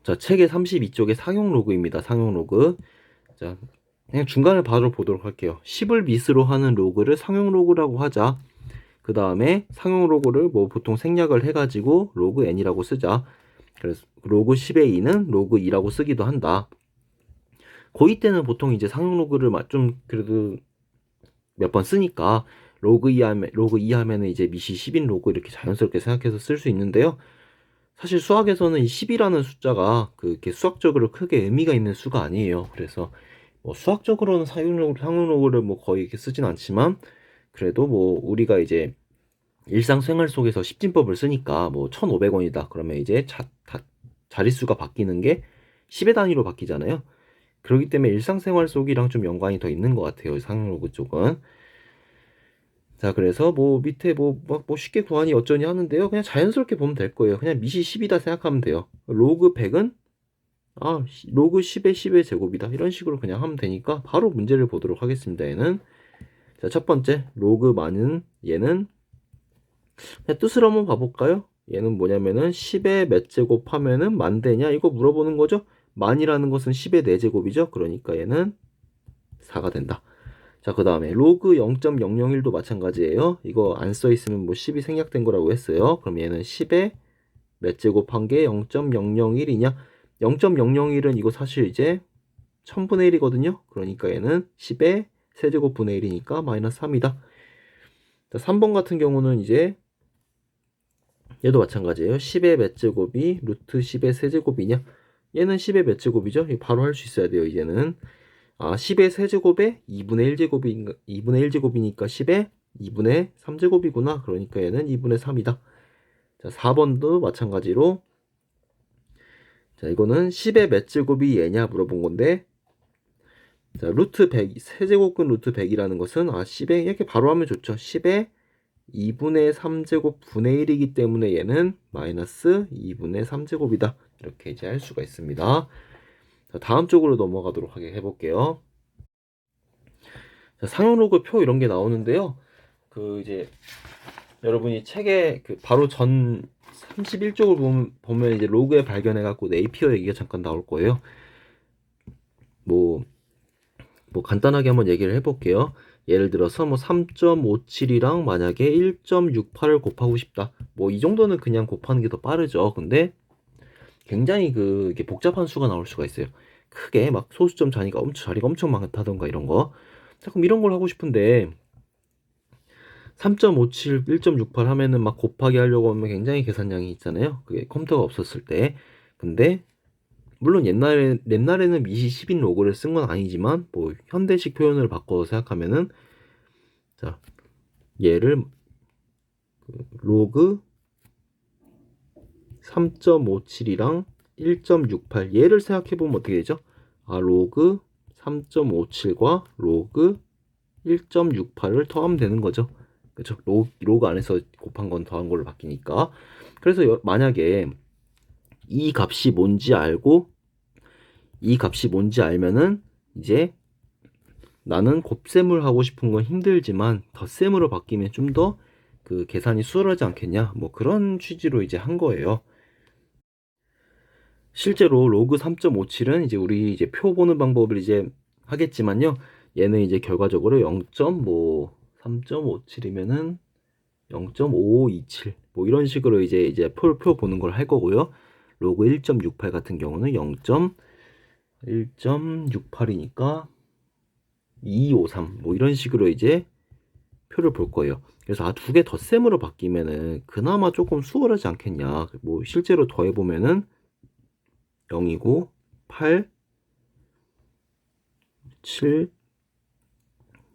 자, 책의 32쪽에 상용 로그입니다. 상용 로그. 자, 그냥 중간을 바로 보도록 할게요. 10을 미스로 하는 로그를 상용 로그라고 하자. 그 다음에 상용 로그를 뭐 보통 생략을 해가지고 로그 n이라고 쓰자. 그래서 로그 10의 2는 로그 2라고 쓰기도 한다. 고2 때는 보통 이제 상용 로그를 좀 그래도 몇 번 쓰니까 로그 2 하면은 이제 미시 10인 로그 이렇게 자연스럽게 생각해서 쓸 수 있는데요. 사실 수학에서는 이 10이라는 숫자가 그게 수학적으로 크게 의미가 있는 수가 아니에요. 그래서 뭐 수학적으로는 상용 로그를 뭐 거의 이렇게 쓰진 않지만 그래도 뭐 우리가 이제 일상생활 속에서 십진법을 쓰니까 뭐 1,500원이다. 그러면 이제 자릿수가 바뀌는 게 10의 단위로 바뀌잖아요. 그렇기 때문에 일상생활 속이랑 좀 연관이 더 있는 것 같아요. 상용 로그 쪽은. 자, 그래서 뭐 밑에 뭐 쉽게 구하니 어쩌니 하는데요. 그냥 자연스럽게 보면 될 거예요. 그냥 미시 10이다 생각하면 돼요. 로그 100은 로그 10의 10의 제곱이다. 이런 식으로 그냥 하면 되니까 바로 문제를 보도록 하겠습니다. 얘는 자, 첫 번째 로그 많은 얘는 그냥 뜻을 한번 봐볼까요? 얘는 뭐냐면은 10의 몇 제곱 하면은 만 되냐? 이거 물어보는 거죠. 만이라는 것은 10의 4제곱이죠. 그러니까 얘는 4가 된다. 자, 그 다음에 로그 0.001도 마찬가지예요. 이거 안 써 있으면 뭐 10이 생략된 거라고 했어요. 그럼 얘는 10의 몇 제곱 한 게 0.001이냐? 0.001은 이거 사실 이제 1000분의 1이거든요. 그러니까 얘는 10의 세제곱분의 1이니까 마이너스 3이다. 자, 3번 같은 경우는 이제 얘도 마찬가지예요. 10의 몇 제곱이 루트 10의 세제곱이냐? 얘는 10의 몇 제곱이죠? 이거 바로 할 수 있어야 돼요, 이제는. 10의 세제곱에 2분의 1제곱이, 2분의 1제곱이니까 10의 2분의 3제곱이구나. 그러니까 얘는 2분의 3이다. 자, 4번도 마찬가지로. 자, 이거는 10의 몇 제곱이 얘냐 물어본 건데, 자, 루트 100, 세제곱근 루트 100이라는 것은, 10의, 이렇게 바로 하면 좋죠. 10의 2분의 3제곱 분의 1이기 때문에 얘는 마이너스 2분의 3제곱이다. 이렇게 이제 할 수가 있습니다. 자, 다음 쪽으로 넘어가도록 해볼게요. 자, 상용로그 표 이런 게 나오는데요. 그 이제 여러분이 책에 그 바로 전 31쪽을 보면 이제 로그에 발견해갖고 네이피어 얘기가 잠깐 나올 거예요. 뭐 간단하게 한번 얘기를 해볼게요. 예를 들어서 뭐 3.57이랑 만약에 1.68을 곱하고 싶다. 뭐 이 정도는 그냥 곱하는 게 더 빠르죠. 근데 굉장히 이게 복잡한 수가 나올 수가 있어요. 크게 막 소수점 자리가 엄청 많다던가 이런 거. 자, 그럼 이런 걸 하고 싶은데 3.57, 1.68 하면은 막 곱하기 하려고 하면 굉장히 계산량이 있잖아요. 그게 컴퓨터가 없었을 때. 근데 물론 옛날에는 미시 10인 로그를 쓴 건 아니지만 뭐 현대식 표현을 바꿔서 생각하면은 자, 얘를 로그 3.57이랑 1.68 얘를 생각해 보면 어떻게 되죠? 로그 3.57과 로그 1.68을 더하면 되는 거죠. 그렇죠? 로그 안에서 곱한 건 더한 걸로 바뀌니까. 그래서 만약에 이 값이 뭔지 알고 이 값이 뭔지 알면은 이제 나는 곱셈을 하고 싶은 건 힘들지만 덧셈으로 바뀌면 좀 더 그 계산이 수월하지 않겠냐? 뭐 그런 취지로 이제 한 거예요. 실제로 로그 3.57은 이제 우리 이제 표 보는 방법을 이제 하겠지만요. 얘는 이제 결과적으로 3.57이면은 0.5527 뭐 이런 식으로 이제 표 보는 걸 할 거고요. 로그 1.68 같은 경우는 0.1.68이니까 2253 뭐 이런 식으로 이제 표를 볼 거예요. 그래서 두 개 덧셈으로 바뀌면은 그나마 조금 수월하지 않겠냐. 뭐 실제로 더해 보면은 0이고 8 7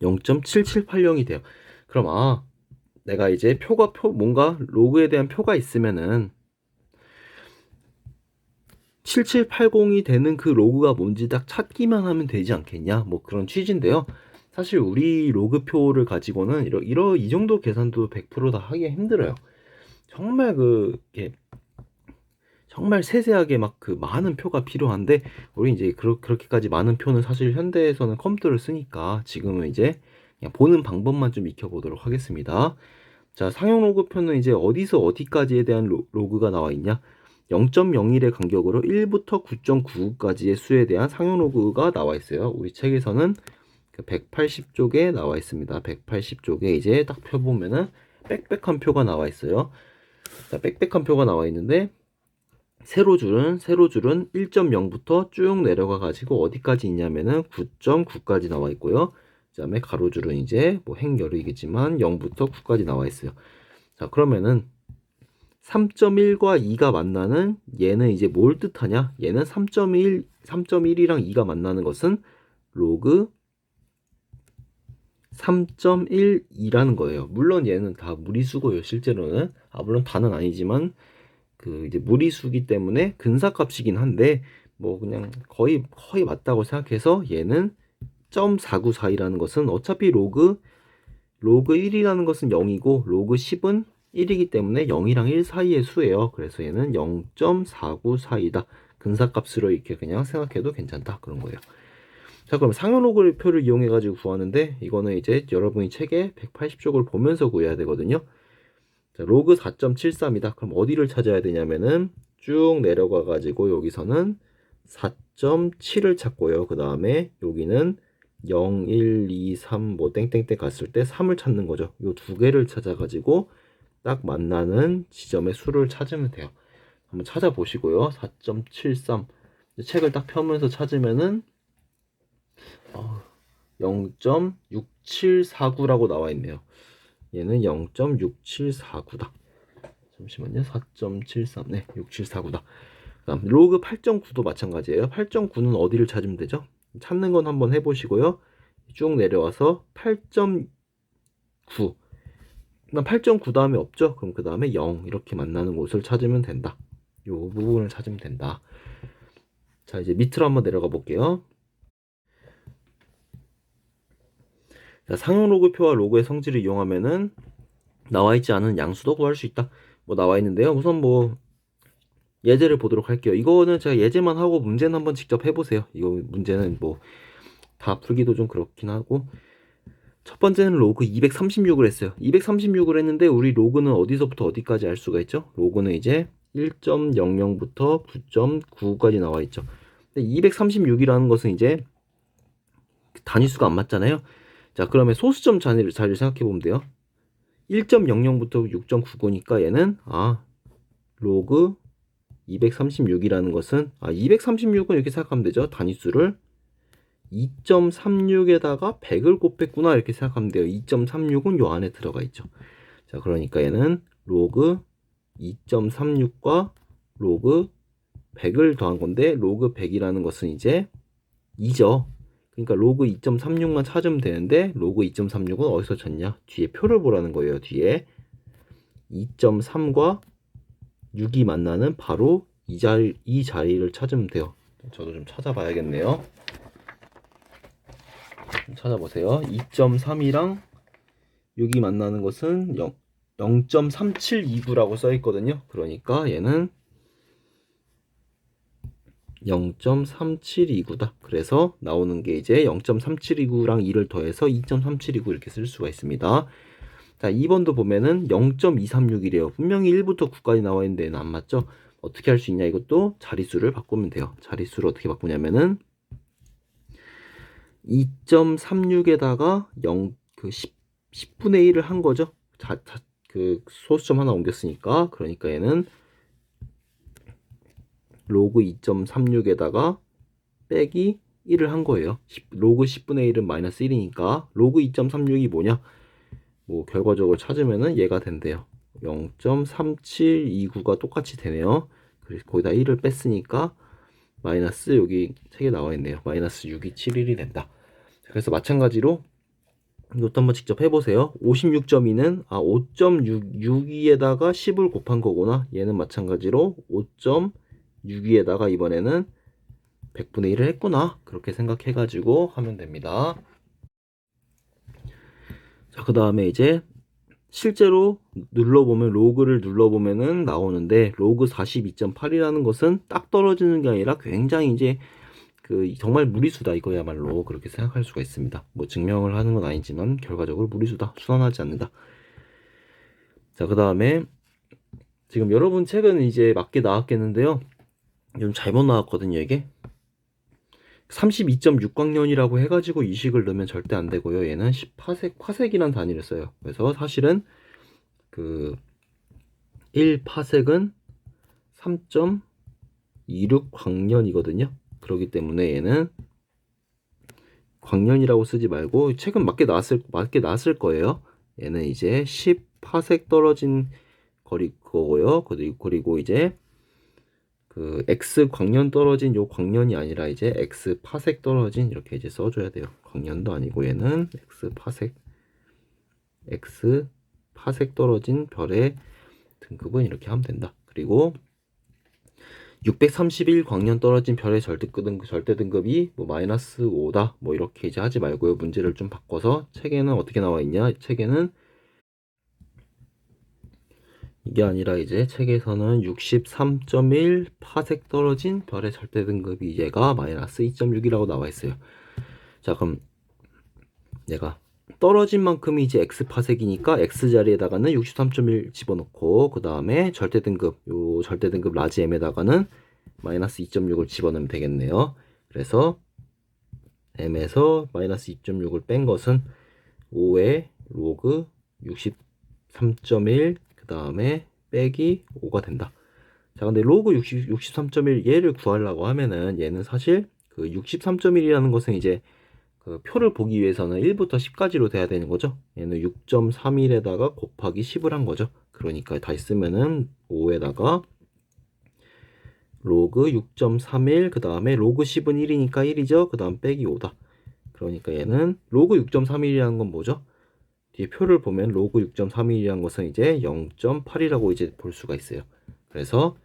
0.7780이 돼요. 그럼 내가 이제 뭔가 로그에 대한 표가 있으면은 7780이 되는 그 로그가 뭔지 딱 찾기만 하면 되지 않겠냐? 뭐 그런 취지인데요. 사실 우리 로그표를 가지고는 이 정도 계산도 100%다 하기가 힘들어요. 정말 정말 세세하게 막 많은 표가 필요한데, 우리 이제 그렇게까지 많은 표는 사실 현대에서는 컴퓨터를 쓰니까 지금은 이제 그냥 보는 방법만 좀 익혀보도록 하겠습니다. 자, 상용 로그표는 이제 어디서 어디까지에 대한 로그가 나와 있냐? 0.01의 간격으로 1부터 9.99까지의 수에 대한 상용 로그가 나와 있어요. 우리 책에서는 180쪽에 나와 있습니다. 180쪽에 이제 딱 펴보면은 빽빽한 표가 나와 있어요. 자, 빽빽한 표가 나와 있는데 세로줄은 1.0부터 쭉 내려가 가지고 어디까지 있냐면은 9.9까지 나와 있고요. 그다음에 가로줄은 이제 뭐 행렬이겠지만 0부터 9까지 나와 있어요. 자, 그러면은 3.1과 2가 만나는 얘는 이제 뭘 뜻하냐? 얘는 3.1이랑 2가 만나는 것은 로그 3.12라는 거예요. 물론 얘는 다 무리수고요. 실제로는 물론 다는 아니지만 그 이제 무리수기 때문에 근사값이긴 한데 뭐 그냥 거의 맞다고 생각해서 얘는 0.4942라는 것은 어차피 로그 1이라는 것은 0이고 로그 10은 1이기 때문에 0이랑 1 사이의 수예요. 그래서 얘는 0.4942다. 근사값으로 이렇게 그냥 생각해도 괜찮다. 그런 거예요. 자, 그럼 상용 로그 표를 이용해 가지고 구하는데 이거는 이제 여러분이 책에 180쪽을 보면서 구해야 되거든요. 자, 로그 4.73이다. 그럼 어디를 찾아야 되냐면은 쭉 내려가 가지고 여기서는 4.7을 찾고요. 그 다음에 여기는 0, 1, 2, 3 뭐 땡땡땡 갔을 때 3을 찾는 거죠. 요 두 개를 찾아 가지고 딱 만나는 지점의 수를 찾으면 돼요. 한번 찾아보시고요. 4.73 책을 딱 펴면서 찾으면은 0.6749라고 나와 있네요. 얘는 0.6749다. 잠시만요. 4.73. 네, 6749다. 그다음 로그 8.9도 마찬가지예요. 8.9는 어디를 찾으면 되죠? 찾는 건 한번 해보시고요. 쭉 내려와서 8.9. 그럼 8.9 다음에 없죠? 그럼 그 다음에 0 이렇게 만나는 곳을 찾으면 된다. 요 부분을 찾으면 된다. 자, 이제 밑으로 한번 내려가 볼게요. 자, 상용 로그표와 로그의 성질을 이용하면은 나와 있지 않은 양수도 구할 수 있다. 뭐 나와 있는데요. 우선 뭐 예제를 보도록 할게요. 이거는 제가 예제만 하고 문제는 한번 직접 해보세요. 이거 문제는 뭐 다 풀기도 좀 그렇긴 하고 첫 번째는 로그 236을 했어요. 236을 했는데 우리 로그는 어디서부터 어디까지 알 수가 있죠? 로그는 이제 1.00부터 9.9까지 나와 있죠. 근데 236이라는 것은 이제 단위수가 안 맞잖아요. 자, 그러면 소수점 자리를 생각해 보면 돼요. 1.00부터 6.99니까 얘는 로그 236이라는 것은 236은 이렇게 생각하면 되죠. 단위수를 2.36에다가 100을 곱했구나 이렇게 생각하면 돼요. 2.36은 요 안에 들어가 있죠. 자, 그러니까 얘는 로그 2.36과 로그 100을 더한 건데 로그 100이라는 것은 이제 2죠. 그러니까 로그 2.36만 찾으면 되는데 로그 2.36은 어디서 찾냐? 뒤에 표를 보라는 거예요. 뒤에 2.3과 6이 만나는 바로 이 자리를 찾으면 돼요. 저도 좀 찾아봐야겠네요. 찾아보세요. 2.3이랑 6이 만나는 것은 0.3729라고 써 있거든요. 그러니까 얘는 0.3729다. 그래서 나오는 게 이제 0.3729랑 2를 더해서 2.3729 이렇게 쓸 수가 있습니다. 자, 2번도 보면은 0.236이래요. 분명히 1부터 9까지 나와 있는데 얘는 안 맞죠? 어떻게 할 수 있냐? 이것도 자릿수를 바꾸면 돼요. 자릿수를 어떻게 바꾸냐면은 2.36에다가 10분의 1을 한 거죠. 그 소수점 하나 옮겼으니까. 그러니까 얘는 로그 2.36에다가 빼기 1을 한 거예요. 로그 10분의 1은 마이너스 1이니까 로그 2.36이 뭐냐? 뭐 결과적으로 찾으면은 얘가 된대요. 0.3729가 똑같이 되네요. 그래서 거기다 1을 뺐으니까 마이너스 여기 책에 나와 있네요. 마이너스 6271이 된다. 그래서 마찬가지로 이것도 한번 직접 해보세요. 56.2는 5.62에다가 10을 곱한 거구나. 얘는 마찬가지로 5.62에다가 이번에는 100분의 1을 했구나. 그렇게 생각해가지고 하면 됩니다. 자, 그 다음에 이제 실제로 눌러보면 로그를 눌러보면은 나오는데 로그 42.8이라는 것은 딱 떨어지는 게 아니라 굉장히 이제 정말 무리수다 이거야말로 그렇게 생각할 수가 있습니다. 뭐 증명을 하는 건 아니지만 결과적으로 무리수다. 순환하지 않는다. 자, 그 다음에 지금 여러분 책은 이제 맞게 나왔겠는데요. 좀 잘못 나왔거든요, 이게. 32.6광년이라고 해가지고 이식을 넣으면 절대 안 되고요. 얘는 10파섹, 파섹이란 단위를 써요. 그래서 사실은 그 1파섹은 3.26광년이거든요. 그렇기 때문에 얘는 광년이라고 쓰지 말고 책은 맞게 나왔을 거예요. 얘는 이제 10파섹 떨어진 거고요. 그리고 이제 그 x 광년 떨어진 요 광년이 아니라 이제 x 파섹 떨어진 이렇게 이제 써줘야 돼요. 광년도 아니고 얘는 x 파섹 떨어진 별의 등급은 이렇게 하면 된다. 그리고 631 광년 떨어진 별의 절대 등급이 뭐 마이너스 5다. 뭐 이렇게 이제 하지 말고요. 문제를 좀 바꿔서 책에는 어떻게 나와 있냐? 책에는 이게 아니라 이제 책에서는 63.1 파섹 떨어진 별의 절대 등급이 얘가 마이너스 2.6이라고 나와 있어요. 자, 그럼 얘가 떨어진 만큼이 이제 x 파섹이니까 x 자리에다가는 63.1 집어넣고 그 다음에 절대 등급 라지 m에다가는 마이너스 2.6을 집어넣으면 되겠네요. 그래서 m에서 마이너스 2.6을 뺀 것은 5의 로그 63.1 그 다음에 빼기 5가 된다. 자, 근데 로그 63.1 얘를 구하려고 하면은 얘는 사실 그 63.1이라는 것은 이제 그 표를 보기 위해서는 1부터 10까지로 돼야 되는 거죠. 얘는 6.31에다가 곱하기 10을 한 거죠. 그러니까 다시 쓰면은 5에다가 로그 6.31 그 다음에 로그 10은 1이니까 1이죠. 그 다음 빼기 5다. 그러니까 얘는 로그 6.31이라는 건 뭐죠? 뒤에 표를 보면 로그 6.31이라는 것은 이제 0.8이라고 이제 볼 수가 있어요. 그래서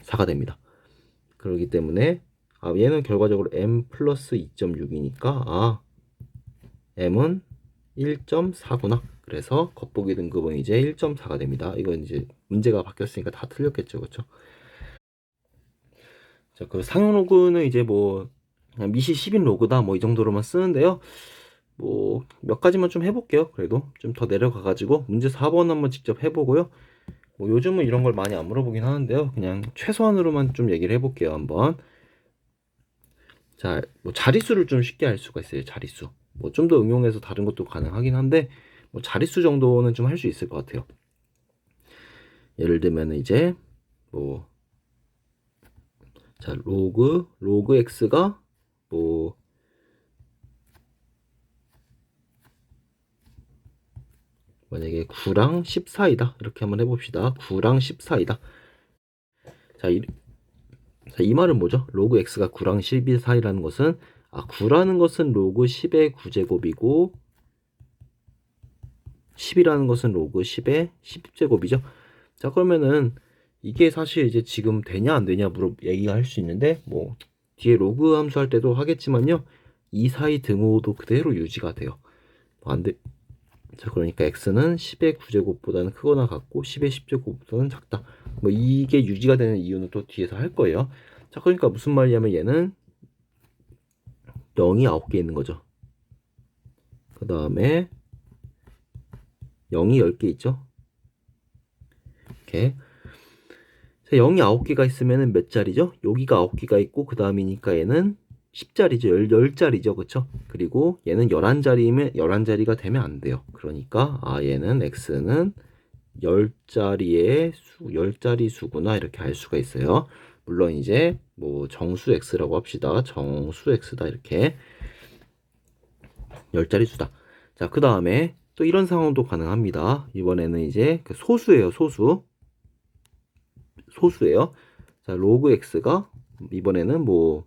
4가 됩니다. 그렇기 때문에 얘는 결과적으로 m 플러스 2.6이니까 m은 1.4구나. 그래서 겉보기 등급은 이제 1.4가 됩니다. 이건 이제 문제가 바뀌었으니까 다 틀렸겠죠, 그렇죠? 자, 그 상용 로그는 이제 뭐 그냥 미시 10인 로그다 뭐 이 정도로만 쓰는데요. 뭐 몇 가지만 좀 해볼게요. 그래도 좀 더 내려가가지고 문제 4번 한번 직접 해보고요. 뭐 요즘은 이런 걸 많이 안 물어보긴 하는데요. 그냥 최소한으로만 좀 얘기를 해볼게요, 한번. 자, 뭐 자릿수를 좀 쉽게 알 수가 있어요. 자릿수. 뭐 좀 더 응용해서 다른 것도 가능하긴 한데 뭐 자릿수 정도는 좀 할 수 있을 것 같아요. 예를 들면 이제 뭐 자, 로그 x가 뭐 만약에 9랑 14이다. 이렇게 한번 해봅시다. 9랑 14이다. 자, 이 말은 뭐죠? 로그 x가 9랑 12 사이라는 것은 9라는 것은 로그 10의 9제곱이고 10이라는 것은 로그 10의 10제곱이죠. 자, 그러면은 이게 사실 이제 지금 되냐 안 되냐 얘기가 할 수 있는데 뭐 뒤에 로그 함수 할 때도 하겠지만요. 이 사이 등호도 그대로 유지가 돼요. 안 돼. 자, 그러니까 x는 10의 9제곱보다는 크거나 같고 10의 10제곱보다는 작다. 뭐 이게 유지가 되는 이유는 또 뒤에서 할 거예요. 자, 그러니까 무슨 말이냐면 얘는 0이 9개 있는 거죠. 그 다음에 0이 10개 있죠. 이렇게. 자, 0이 9개가 있으면은 몇 자리죠? 여기가 9개가 있고 그 다음이니까 얘는 10자리죠. 10자리죠. 그쵸? 그리고 얘는 11자리면 11자리가 되면 안 돼요. 그러니까 얘는 x는 10자리 수구나 이렇게 알 수가 있어요. 물론 이제 뭐 정수 x라고 합시다. 정수 x다 이렇게 10자리 수다. 자, 그 다음에 또 이런 상황도 가능합니다. 이번에는 이제 그 소수예요. 소수예요. 자, 로그 x가 이번에는 뭐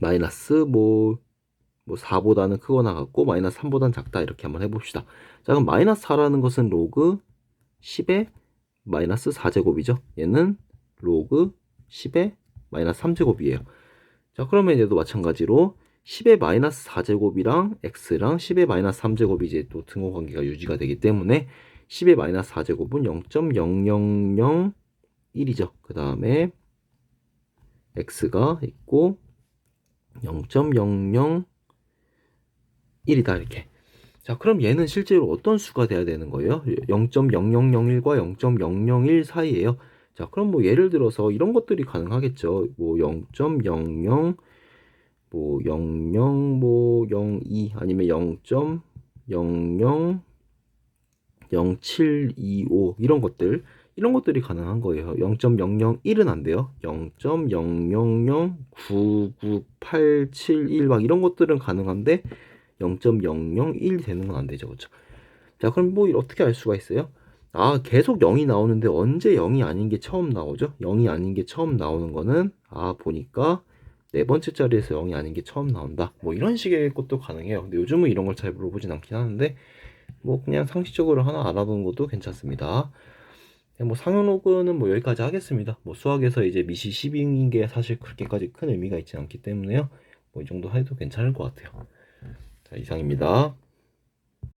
마이너스 뭐 4보다는 크거나 같고 마이너스 3보다는 작다 이렇게 한번 해봅시다. 자, 그럼 마이너스 4라는 것은 로그 10의 마이너스 4제곱이죠. 얘는 로그 10의 마이너스 3제곱이에요. 자, 그러면 얘도 마찬가지로 10의 마이너스 4제곱이랑 x랑 10의 마이너스 3제곱이 이제 또 등호 관계가 유지가 되기 때문에 10의 마이너스 4제곱은 0.0001이죠. 그 다음에 x가 있고 0.001이다 이렇게. 자, 그럼 얘는 실제로 어떤 수가 돼야 되는 거예요? 0.0001과 0.001 사이에요. 자, 그럼 뭐 예를 들어서 이런 것들이 가능하겠죠. 뭐 0.00 뭐 00 뭐 02 아니면 0.00 0725 이런 것들이 가능한 거예요. 0.001은 안 돼요. 0.0009987 막 이런 것들은 가능한데 0.001 되는 건 안 되죠. 그렇죠? 자, 그럼 뭐 어떻게 알 수가 있어요? 아, 계속 0이 나오는데 언제 0이 아닌 게 처음 나오죠? 0이 아닌 게 처음 나오는 거는 보니까 네 번째 자리에서 0이 아닌 게 처음 나온다. 뭐 이런 식의 것도 가능해요. 근데 요즘은 이런 걸 잘 물어보진 않긴 하는데 뭐 그냥 상식적으로 하나 알아보는 것도 괜찮습니다. 뭐 상용 로그는 뭐 여기까지 하겠습니다. 뭐 수학에서 이제 미시 10인인 게 사실 그렇게까지 큰 의미가 있지 않기 때문에요. 뭐 이 정도 해도 괜찮을 것 같아요. 자, 이상입니다.